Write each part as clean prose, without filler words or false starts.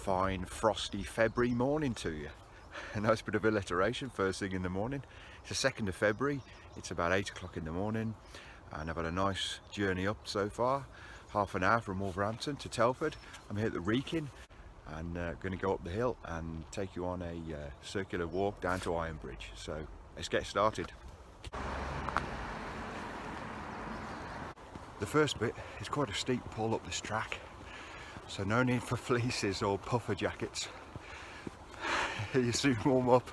fine frosty February morning to you. A nice bit of alliteration first thing in the morning. It's the 2nd of February, it's about 8 o'clock in the morning, and I've had a nice journey up so far, half an hour from Wolverhampton to Telford. I'm here at the Wrekin and going to go up the hill and take you on a circular walk down to Ironbridge. So let's get started. The first bit is quite a steep pull up this track, so no need for fleeces or puffer jackets. You soon warm up.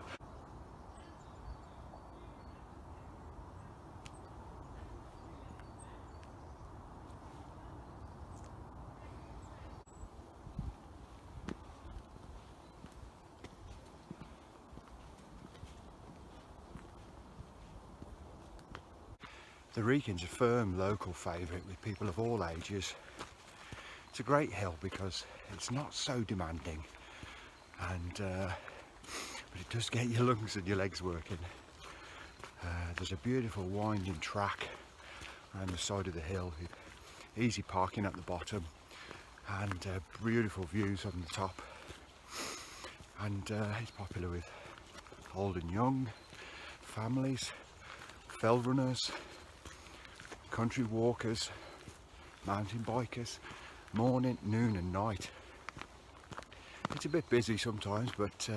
The Wrekin's a firm local favourite with people of all ages. It's a great hill because it's not so demanding, and but it does get your lungs and your legs working. There's a beautiful winding track around the side of the hill with easy parking at the bottom and beautiful views on the top. And it's popular with old and young, families, fell runners, country walkers, mountain bikers, morning, noon and night. It's a bit busy sometimes, but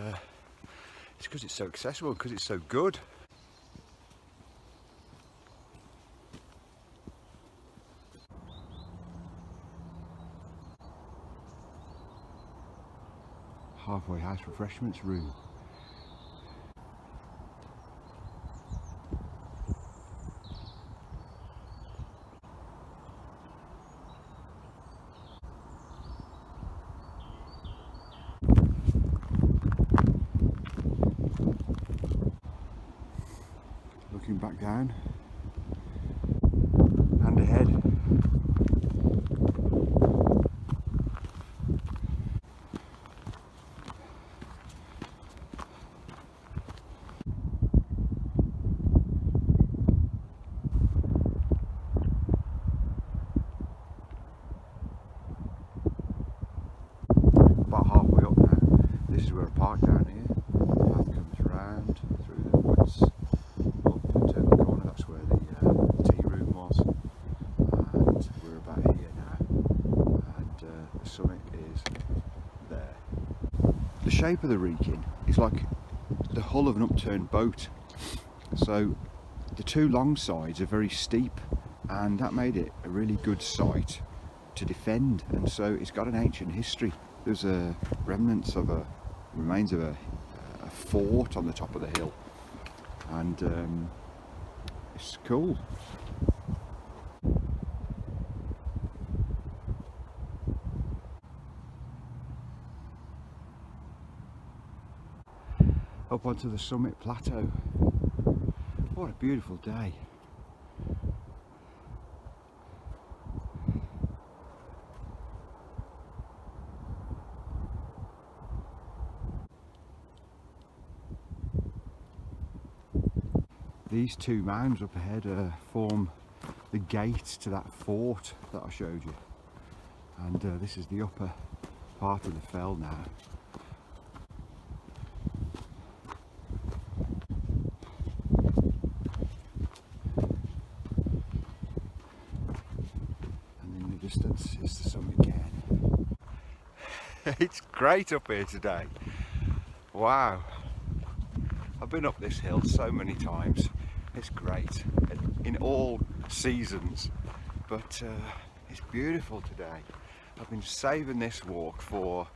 it's because it's so accessible, because it's so good. Halfway house refreshments room. Looking back down and ahead. About halfway up now. This is where I park down here. The path comes round through the woods. Turn the corner, that's where the tea room was, and we're about here now, and the summit is there. The shape of the Wrekin is like the hull of an upturned boat, so the two long sides are very steep, and that made it a really good site to defend, and so it's got an ancient history. There's remains of a fort on the top of the hill, and it's cool. Up onto the summit plateau. What a beautiful day. These two mounds up ahead form the gate to that fort that I showed you, and this is the upper part of the fell now. And in the distance is the summit again. It's great up here today. Wow, I've been up this hill so many times. It's great in all seasons, but it's beautiful today. I've been saving this walk for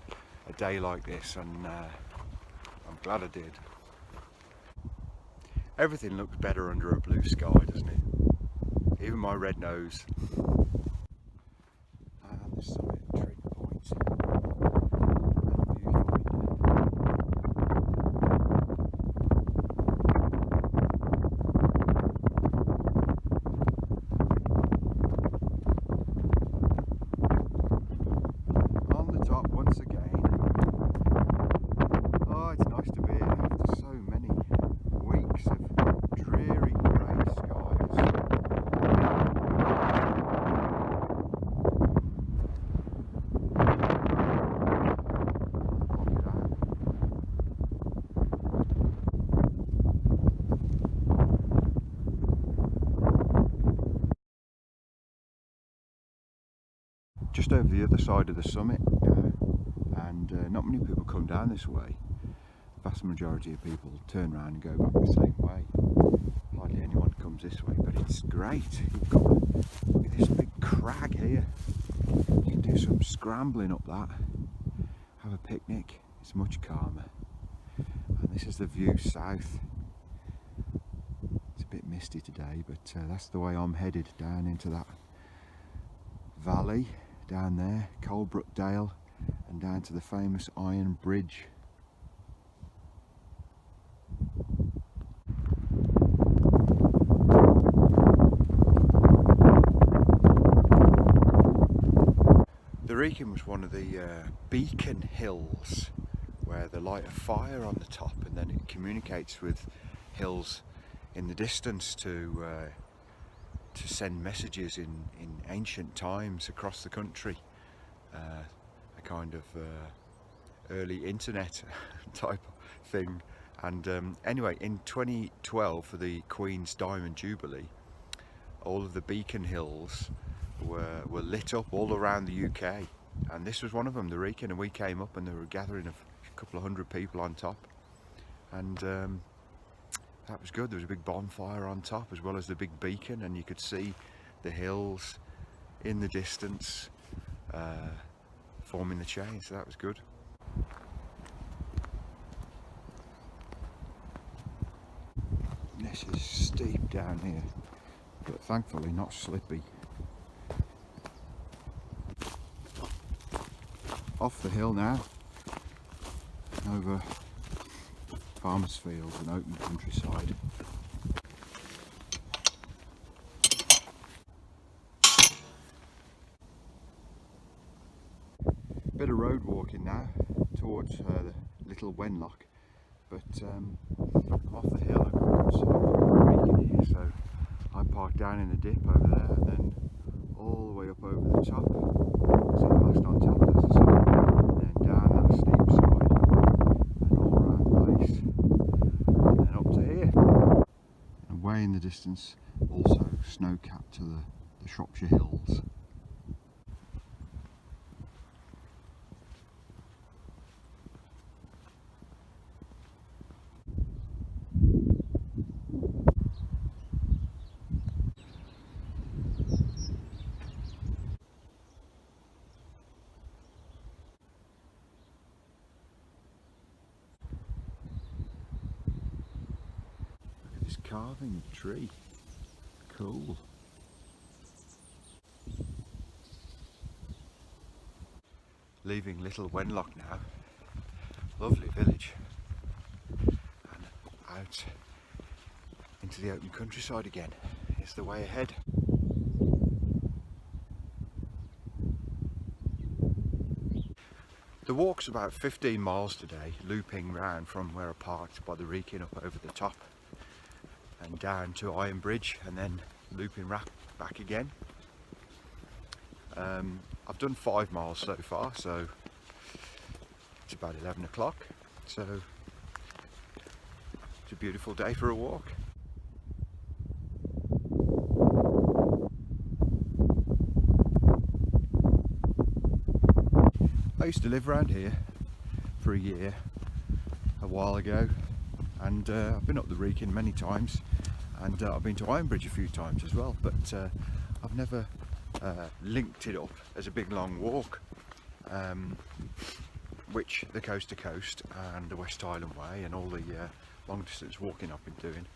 a day like this, and I'm glad I did. Everything looks better under a blue sky, doesn't it? Even my red nose. And the summit trig point. over the other side of the summit now, and not many people come down this way. The vast majority of people turn around and go back the same way. Hardly anyone comes this way, but it's great. You've got, look at this big crag here. You can do some scrambling up that, have a picnic. It's much calmer. And this is the view south. It's a bit misty today, but that's the way I'm headed, down into that valley down there, Coalbrookdale, and down to the famous Ironbridge. The Wrekin was one of the beacon hills where they light a fire on the top, and then it communicates with hills in the distance to send messages in ancient times across the country. A kind of early internet type thing. And anyway, in 2012, for the Queen's Diamond Jubilee, all of the beacon hills were lit up all around the UK, and this was one of them, the Wrekin, and we came up and there were a gathering of a couple of hundred people on top, and that was good. There was a big bonfire on top as well as the big beacon, and you could see the hills in the distance forming the chain, so that was good. This is steep down here, but thankfully not slippy. Off the hill now, over farmers' fields and open countryside. Bit of road walking now towards the little Wenlock, but off the hill I've got a good sight of Wrekin here, so I parked down in the dip over there, and then all the way up over the top. See the mast on top, there's the sun, and then down that steep side, and all around the base, and then up to here. And way in the distance, also snow-capped to the Shropshire Hills. Carving a tree, cool. Leaving little Wenlock now, lovely village, and out into the open countryside again is the way ahead. The walk's about 15 miles today, looping round from where I parked by the Wrekin up over the top and down to Ironbridge, and then looping back again. I've done 5 miles so far, so it's about 11 o'clock, so it's a beautiful day for a walk. I used to live around here for a year a while ago, and I've been up the Wrekin many times, and I've been to Ironbridge a few times as well, but I've never linked it up as a big long walk, which the coast to coast and the West Island Way and all the long distance walking I've been doing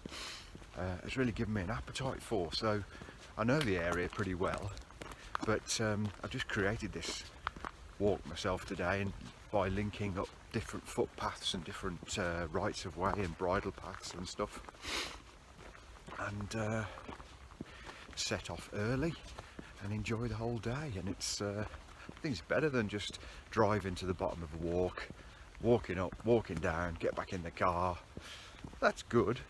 has really given me an appetite for. So I know the area pretty well, but I've just created this walk myself today, and by linking up different footpaths and different rights of way and bridle paths and stuff, and set off early and enjoy the whole day. And it's I think it's better than just driving to the bottom of a walk, walking up, walking down, get back in the car. That's good,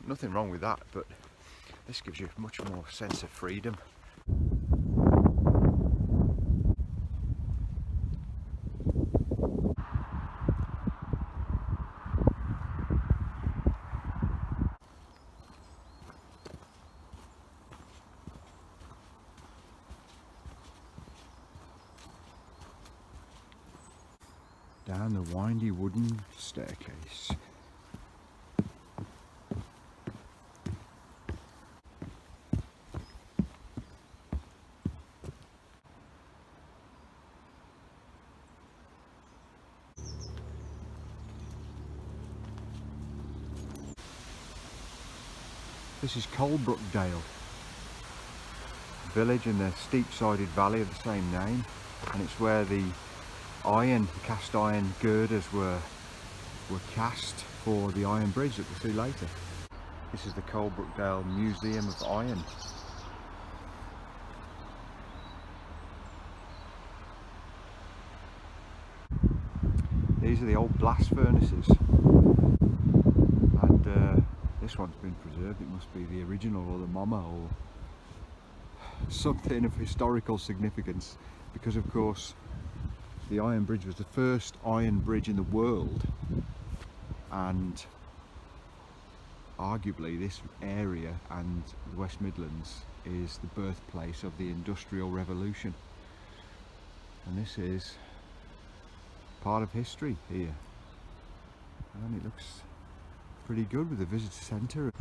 nothing wrong with that, but this gives you much more sense of freedom. down the windy wooden staircase. This is Coalbrookdale, a village in the steep-sided valley of the same name, and it's where the cast iron girders were cast for the Ironbridge that we'll see later. This is the Coalbrookdale Museum of Iron. These are the old blast furnaces, and this one's been preserved. It must be the original or the mama or something of historical significance, because of course the Ironbridge was the first iron bridge in the world, and arguably this area and the West Midlands is the birthplace of the Industrial Revolution, and this is part of history here, and it looks pretty good with a visitor centre.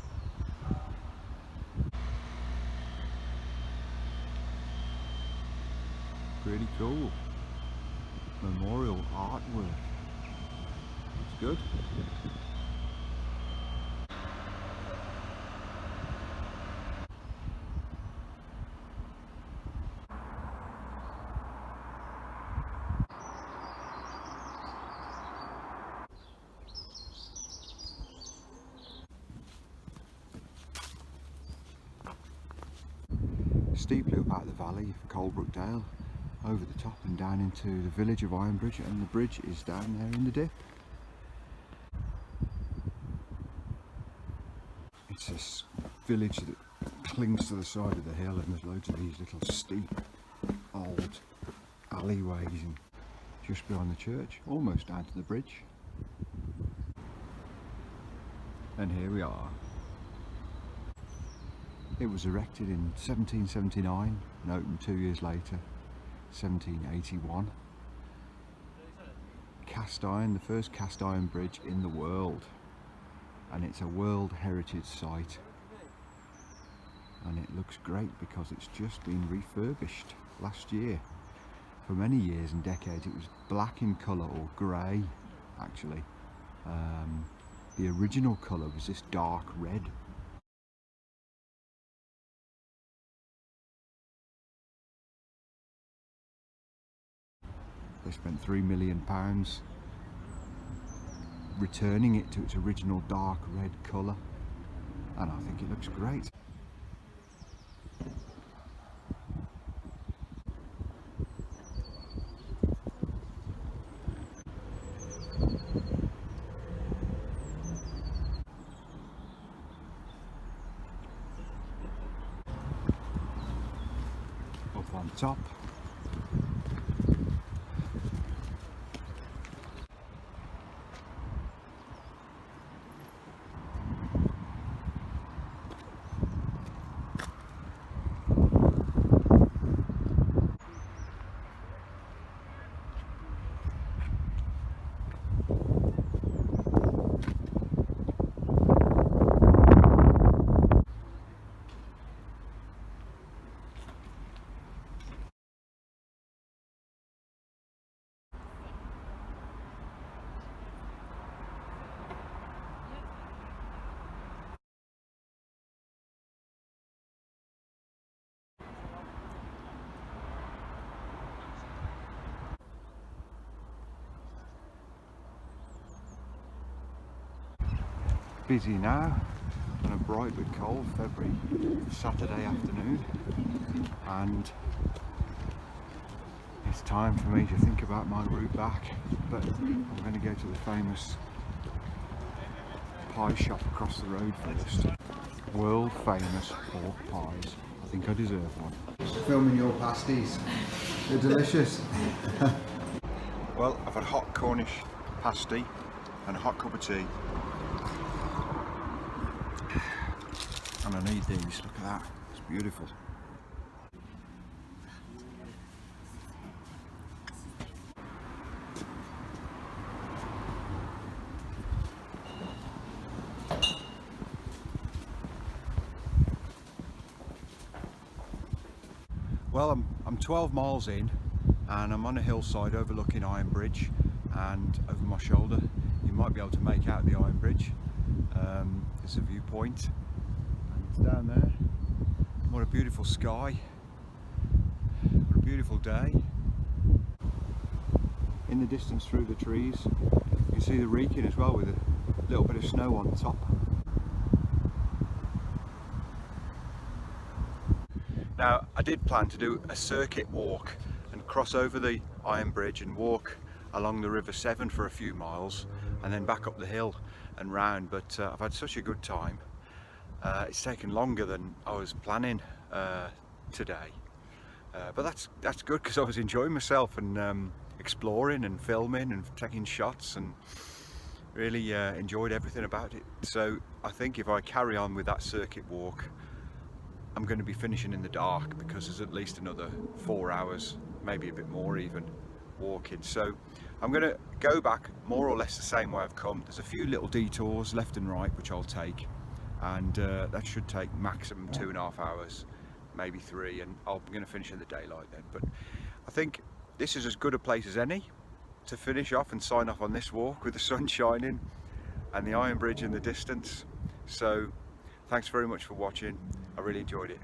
Pretty cool memorial artwork. It's good. Steeply up out of the valley of Coalbrookdale, over the top and down into the village of Ironbridge, and the bridge is down there in the dip. It's this village that clings to the side of the hill, and there's loads of these little steep old alleyways, and just behind the church, almost down to the bridge. And here we are. It was erected in 1779 and opened 2 years later, 1781. Cast iron, the first cast iron bridge in the world, and it's a World Heritage Site, and it looks great because it's just been refurbished last year. For many years and decades it was black in colour, or grey actually. The original colour was this dark red. They spent £3 million returning it to its original dark red colour, and I think it looks great. Up on top, busy now on a bright but cold February Saturday afternoon, and it's time for me to think about my route back, but I'm going to go to the famous pie shop across the road first. World famous pork pies. I think I deserve one. Filming your pasties. They're delicious. Well, I've had hot Cornish pasty and a hot cup of tea. And I need these, look at that, it's beautiful. Well, I'm 12 miles in and I'm on a hillside overlooking Ironbridge, and over my shoulder you might be able to make out the Ironbridge. There's a viewpoint and it's down there. What a beautiful sky, what a beautiful day. In the distance through the trees you can see the Wrekin as well, with a little bit of snow on top. Now, I did plan to do a circuit walk and cross over the Ironbridge and walk along the River Severn for a few miles and then back up the hill and round, but I've had such a good time. It's taken longer than I was planning today, but that's good, because I was enjoying myself and exploring and filming and taking shots, and really enjoyed everything about it. So I think if I carry on with that circuit walk, I'm going to be finishing in the dark, because there's at least another 4 hours, maybe a bit more even, walking. So I'm going to go back more or less the same way I've come. There's a few little detours left and right which I'll take, and that should take maximum 2.5 hours, maybe 3, and I'm going to finish in the daylight then. But I think this is as good a place as any to finish off and sign off on this walk, with the sun shining and the Ironbridge in the distance. So thanks very much for watching. I really enjoyed it.